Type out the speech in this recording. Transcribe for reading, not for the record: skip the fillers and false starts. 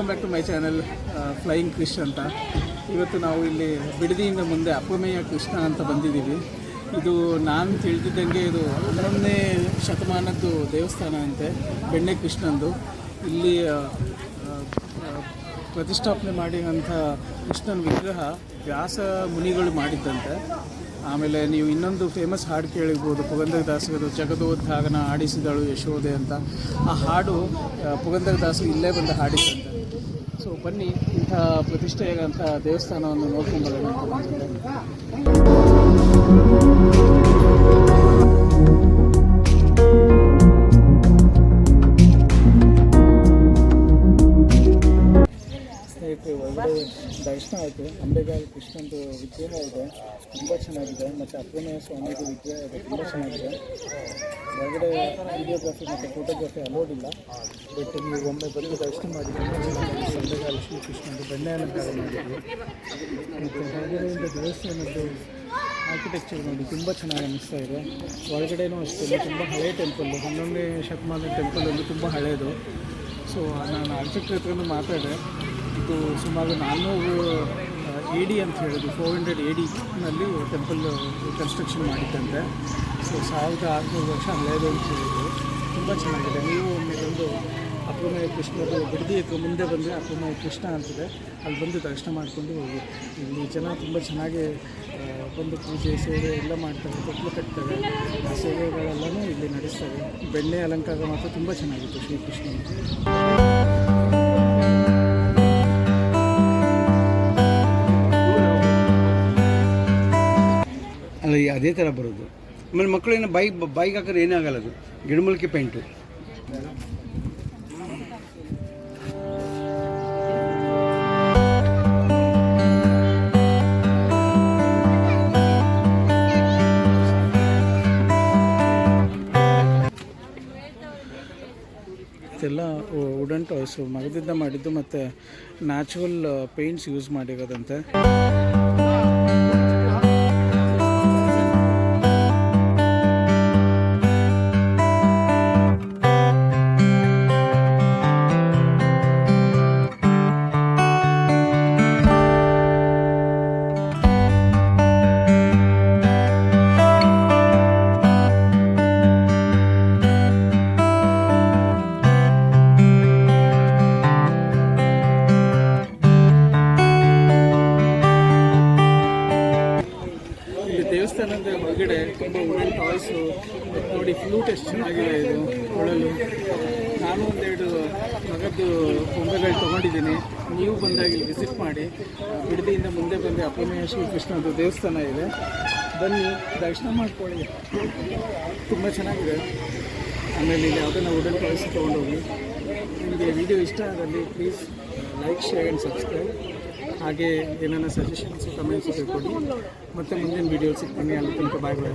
Welcome back to my channel flying Krish ಅಂತ. ಇವತ್ತು ನಾವು ಇಲ್ಲಿ ಬಿಡದಿಯಿಂದ ಮುಂದೆ ಅಪ್ಪಮೇಯ ಕೃಷ್ಣ ಅಂತ ಬಂದಿದ್ದೀವಿ. ಇದು ನಾನು ತಿಳಿದಿದ್ದಂಗೆ ಇದು 11ನೇ ಶತಮಾನದ್ದು ದೇವಸ್ಥಾನ ಅಂತೆ, ಬೆಣ್ಣೆ ಕೃಷ್ಣಂದು. ಇಲ್ಲಿ ಪ್ರತಿಷ್ಠಾಪನೆ ಮಾಡಿದಂಥ ಕೃಷ್ಣನ ವಿಗ್ರಹ ವ್ಯಾಸ ಮುನಿಗಳು ಮಾಡಿದ್ದಂತೆ. ಆಮೇಲೆ ನೀವು ಇನ್ನೊಂದು ಫೇಮಸ್ ಹಾಡು ಕೇಳಿರ್ಬೋದು, ಪುರಂದರದಾಸರು ಜಗದೋದ್ಧಾರನ ಆಡಿಸಿದಳು ಯಶೋದೆ ಅಂತ. ಆ ಹಾಡು ಪುರಂದರದಾಸರು ಇಲ್ಲೇ ಬಂದು ಹಾಡಿದ್ದಂತೆ. ಸೊ ಬನ್ನಿ, ಇಂಥ ಪ್ರತಿಷ್ಠೆಯಾದಂಥ ದೇವಸ್ಥಾನವನ್ನು ನೋಡ್ಕೊಂಡು ಬರೋಣ ಅಂತ ಬಂದಿದ್ದೆ. ಒಳ್ಳೆ ದರ್ಶನ ಆಯಿತು. ಅಂಬೆಗಾಲ್ ಕೃಷ್ಣಂದು ವಿಗ್ರಹ ಇದೆ, ತುಂಬ ಚೆನ್ನಾಗಿದೆ. ಮತ್ತು ಅಪ್ಪಮೇಯ ಸ್ವಾಮಿದು ವಿಗ್ರಹ ಇದೆ, ತುಂಬ ಚೆನ್ನಾಗಿದೆ. ಹೊರಗಡೆ ವಿಡಿಯೋಗ್ರಫಿ ಮತ್ತು ಫೋಟೋಗ್ರಫಿ ಅಲೋಡ್ ಇಲ್ಲ. ಬಟ್ ನೀವು ಒಮ್ಮೆ ಬಂದು ದರ್ಶನ ಮಾಡಿದ್ರೆ ಅಂಬೆಗಾಲ್ ಶ್ರೀಕೃಷ್ಣಂದು ಬೆಣ್ಣೆ ಅಲಂಕಾರ ಮಾಡಿದ್ವಿ. ಮತ್ತು ಹೊರಗಡೆಯಿಂದ ದೇವಸ್ಥಾನದ್ದು ಆರ್ಕಿಟೆಕ್ಚರ್ ನೋಡಿ ತುಂಬ ಚೆನ್ನಾಗಿ ಅನ್ನಿಸ್ತಾ ಇದೆ. ಒಳಗಡೆನೂ ಅಷ್ಟೇ ತುಂಬ ಹಳೆಯ ಟೆಂಪಲ್ಲು, 11ನೇ ಶತಮಾನದ ಟೆಂಪಲ್ ಒಂದು ತುಂಬ ಹಳೆಯದು. ಸೊ ನಾನು ಆರ್ಕಿಟೆಕ್ಟರ್ ಹತ್ರನೂ ಮಾತಾಡಿದೆ. ಇದು ಸುಮಾರು 400 AD ಅಂತ ಹೇಳಿದ್ರು, 400 AD ನಲ್ಲಿ ಟೆಂಪಲ್ ಕನ್ಸ್ಟ್ರಕ್ಷನ್ ಮಾಡಿದ್ದಂತೆ. ಸೊ 1600 ವರ್ಷ ಹಳೆಯದು ಅಂತ ಹೇಳಿದ್ರು. ತುಂಬ ಚೆನ್ನಾಗಿದೆ. ನೀವು ಒಮ್ಮೆ ಬಂದು ಅಪ್ಪಮೇಯ ಕೃಷ್ಣದು ಬಿಡದಿ ಮುಂದೆ ಬಂದರೆ ಅಪ್ಪಮೇಯ ಕೃಷ್ಣ ಅಂತಿದೆ, ಅಲ್ಲಿ ಬಂದು ದರ್ಶನ ಮಾಡಿಕೊಂಡು ಹೋಗಿ. ಇಲ್ಲಿ ಜನ ತುಂಬ ಚೆನ್ನಾಗಿ ಬಂದು ಪೂಜೆ ಸೇವೆ ಎಲ್ಲ ಮಾಡ್ತಾರೆ, ತೊಟ್ಲು ಕಟ್ತಾರೆ. ಆ ಸೇವೆಗಳೆಲ್ಲನೂ ಇಲ್ಲಿ ನಡೆಸ್ತಾರೆ. ಬೆಣ್ಣೆ ಅಲಂಕಾರ ಮಾತ್ರ ತುಂಬ ಚೆನ್ನಾಗಿತ್ತು ಶ್ರೀಕೃಷ್ಣನ. ಅಲ್ಲ, ಅದೇ ಥರ ಬರೋದು. ಆಮೇಲೆ ಮಕ್ಕಳೇನು ಬೈಕ್ ಹಾಕಿದ್ರೆ ಏನಾಗಲ್ಲ, ಅದು ಗಿಡಮೂಲಿಕೆ ಪೇಂಟು. ಇದೆಲ್ಲ ವುಡನ್ ಟಾಯ್ಸು, ಮರದಿಂದ ಮಾಡಿದ್ದು ಮತ್ತು ನ್ಯಾಚುರಲ್ ಪೇಂಟ್ಸ್ ಯೂಸ್ ಮಾಡಿರೋದಂತೆ. ದೇವಸ್ಥಾನದ ಹೊರಗಡೆ ತುಂಬ ವುಡನ್ ಟಾಯ್ಸು ನೋಡಿ, ಫ್ಲೂಟ್ ಎಷ್ಟು ಚೆನ್ನಾಗಿದೆ ಇದು ಕೊಳಲು. ನಾನು ಒಂದೆರಡು ಮಗದ್ದು ಗೊಂಬೆಗಳು ತೊಗೊಂಡಿದ್ದೀನಿ. ನೀವು ಬಂದಾಗ ಇಲ್ಲಿ ವಿಸಿಟ್ ಮಾಡಿ. ಬಿಡದಿಯಿಂದ ಮುಂದೆ ಬಂದು ಅಪ್ಪಮೇಯ ಶ್ರೀಕೃಷ್ಣದ ದೇವಸ್ಥಾನ ಇದೆ, ಬನ್ನಿ ದರ್ಶನ ಮಾಡ್ಕೊಳ್ಳಿ, ತುಂಬ ಚೆನ್ನಾಗಿದೆ. ಆಮೇಲೆ ಇಲ್ಲಿ ಯಾವುದನ್ನ ವುಡನ್ ಟಾಯ್ಸ್ ತೊಗೊಂಡೋಗಿ. ನಿಮಗೆ ವಿಡಿಯೋ ಇಷ್ಟ ಆದಲ್ಲಿ please like, share and subscribe. ಹಾಗೆ ಏನಾರ ಸಜೆಷನ್ಸು, ಕಮೆಂಟ್ಸು ತಿಳ್ಕೊಂಡು ಮತ್ತೆ ಮುಂದಿನ ವೀಡಿಯೋ ಸಿಗ್ತೀನಿ. ಅಲ್ಲಿ ತನಕ ಬಾಯ್ ಬಾಯ್.